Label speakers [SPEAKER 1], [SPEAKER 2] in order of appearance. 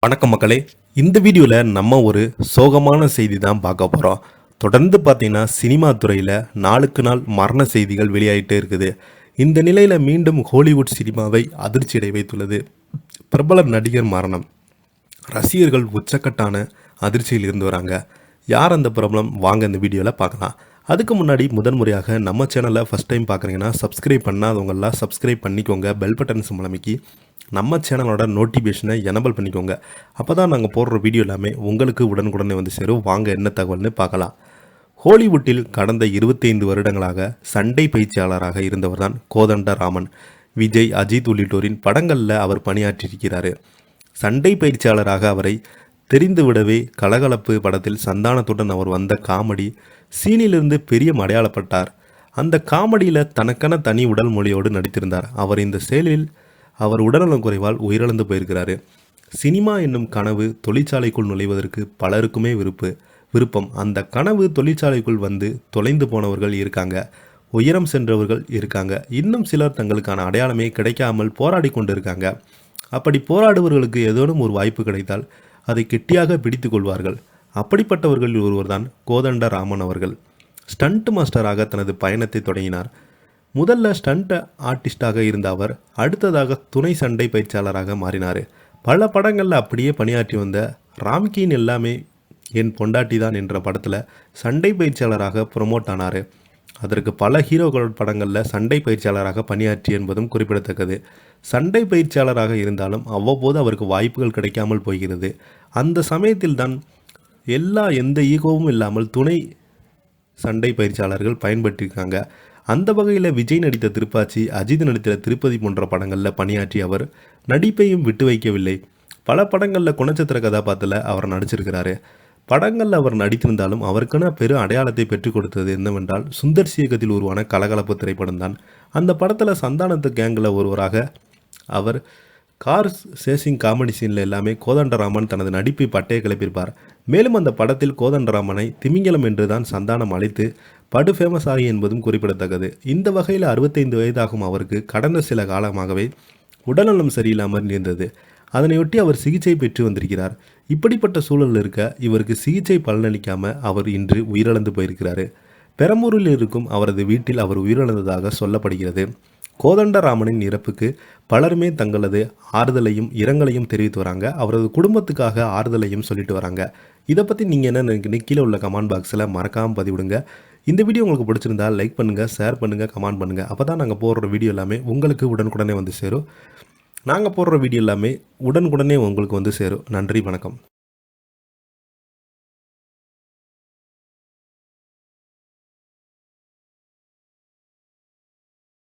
[SPEAKER 1] வணக்கம் மக்களே. இந்த வீடியோவில் நம்ம ஒரு சோகமான செய்தி தான் பார்க்க போகிறோம். தொடர்ந்து பார்த்தீங்கன்னா சினிமா துறையில் நாளுக்கு நாள் மரண செய்திகள் வெளியாகிட்டே இருக்குது. இந்த நிலையில் மீண்டும் ஹாலிவுட் சினிமாவை அதிர்ச்சியடை வைத்துள்ளது பிரபல நடிகர் மரணம். ரசிகர்கள் உச்சக்கட்டான அதிர்ச்சியில் இருந்து வராங்க. யார் அந்த பிரபலம், வாங்க இந்த வீடியோவில் பார்க்கலாம். அதுக்கு முன்னாடி முதன்முறையாக நம்ம சேனலை ஃபஸ்ட் டைம் பார்க்குறீங்கன்னா சப்ஸ்கிரைப் பண்ணாதவங்கெல்லாம் சப்ஸ்கிரைப் பண்ணிக்கோங்க. பெல் பட்டன் சிம்பளமைக்கு நம்ம சேனலோட நோட்டிஃபிகேஷனை எனபிள் பண்ணிக்கோங்க. அப்போ தான் நாங்கள் போடுற வீடியோ எல்லாமே உங்களுக்கு உடனுக்குடனே வந்து சேரும். வாங்க என்ன தகவல்னு பார்க்கலாம். ஹாலிவுட்டில் கடந்த 25 வருடங்களாக சண்டை பயிற்சியாளராக இருந்தவர் தான் கோதண்டராமன். விஜய், அஜித் உள்ளிட்டோரின் படங்களில் அவர் பணியாற்றியிருக்கிறார். சண்டை பயிற்சியாளராக அவரை தெரிந்துவிடவே கலகலப்பு படத்தில் சந்தானத்துடன் அவர் வந்த காமெடி சீனிலிருந்து பெரிய அடையாளப்பட்டார். அந்த காமெடியில் தனக்கான தனி உடல் மொழியோடு நடித்திருந்தார். அவர் இந்த செயலில் அவர் உடல்நலம் குறைவால் உயிரிழந்து போயிருக்கிறாரு. சினிமா என்னும் கனவு தொழிற்சாலைக்குள் நுழைவதற்கு பலருக்குமே விருப்பம். அந்த கனவு தொழிற்சாலைக்குள் வந்து தொலைந்து போனவர்கள் இருக்காங்க, உயரம் சென்றவர்கள் இருக்காங்க, இன்னும் சிலர் தங்களுக்கான அடையாளமே கிடைக்காமல் போராடி கொண்டு இருக்காங்க. அப்படி போராடுபவர்களுக்கு ஏதேனும் ஒரு வாய்ப்பு கிடைத்தால் அதை கெட்டியாக பிடித்து கொள்வார்கள். அப்படிப்பட்டவர்களில் ஒருவர் தான் கோதண்டராமன் அவர்கள். ஸ்டண்ட் மாஸ்டராக தனது பயணத்தை தொடங்கினார். முதல்ல ஸ்டண்ட் ஆர்டிஸ்டாக இருந்த அவர் அடுத்ததாக துணை சண்டை பயிற்சியாளராக மாறினார். பல படங்களில் அப்படியே பணியாற்றி வந்த ராம்கியின் எல்லாமே என் பொண்டாட்டி தான் என்ற படத்தில் சண்டை பயிற்சியாளராக ப்ரொமோட் ஆனார். அதற்கு பல ஹீரோக்கள் படங்களில் சண்டை பயிற்சியாளராக பணியாற்றி என்பதும் குறிப்பிடத்தக்கது. சண்டை பயிற்சியாளராக இருந்தாலும் அவ்வப்போது அவருக்கு வாய்ப்புகள் கிடைக்காமல் போகிறது. அந்த சமயத்தில் தான் எந்த ஈகோவும் இல்லாமல் துணை சண்டை பயிற்சியாளர்கள் பயன்படுத்தியிருக்காங்க. அந்த வகையில் விஜய் நடித்த திருப்பாச்சி, அஜித் நடித்த திருப்பதி போன்ற படங்களில் பணியாற்றி அவர் நடிப்பையும் விட்டு வைக்கவில்லை. பல படங்களில் குணச்சித்திர கதாபாத்திரத்தில் அவர் நடிச்சிருக்கிறாரு. படங்களில் அவர் நடித்திருந்தாலும் அவருக்கான பெரும் அடையாளத்தை பெற்றுக் கொடுத்தது என்னவென்றால் சுந்தர் இயக்கத்தில் உருவான கலகலப்பு திரைப்படம் தான். அந்த படத்தில் சந்தானத்து கேங்கில் ஒருவராக அவர் கார் சேசிங் காமெடி சீனில் எல்லாமே கோதண்டராமன் தனது நடிப்பை பட்டையை கிளப்பியிருப்பார். மேலும் அந்த படத்தில் கோதண்டராமனை திமிங்கலம் என்று தான் சந்தானம் அழைத்து படு ஃபேமஸ் ஆகி என்பதும் குறிப்பிடத்தக்கது. இந்த வகையில் 65 வயதாகும் அவருக்கு கடந்த சில காலமாகவே உடல்நலம் சரியில்லாமல் இருந்தது. அதனையொட்டி அவர் சிகிச்சை பெற்று வந்திருக்கிறார். இப்படிப்பட்ட சூழல் இருக்க இவருக்கு சிகிச்சை பலனளிக்காமல் அவர் இன்று உயிரிழந்து போயிருக்கிறார். பெரம்பூரில் இருக்கும் அவரது வீட்டில் அவர் உயிரிழந்ததாக சொல்லப்படுகிறது. கோதண்டராமனின் இறப்புக்கு பலருமே தங்களது ஆறுதலையும் இரங்கலையும் தெரிவித்து வராங்க. அவரது குடும்பத்துக்காக ஆறுதலையும் சொல்லிட்டு வராங்க. இதை பற்றி நீங்கள் என்ன நினைக்கிறீங்க? கீழே உள்ள கமெண்ட் பாக்ஸில் மறக்காமல் பதிவிடுங்க. இந்த வீடியோ உங்களுக்கு பிடிச்சிருந்தா லைக் பண்ணுங்கள், ஷேர் பண்ணுங்கள், கமெண்ட் பண்ணுங்கள். அப்போ தான் நாங்கள் போடுற வீடியோ எல்லாமே உங்களுக்கு உடனுக்குடனே வந்து சேரும். நாங்கள் போடுற வீடியோ எல்லாமே உடனுக்குடனே உங்களுக்கு வந்து சேரும். நன்றி, வணக்கம்.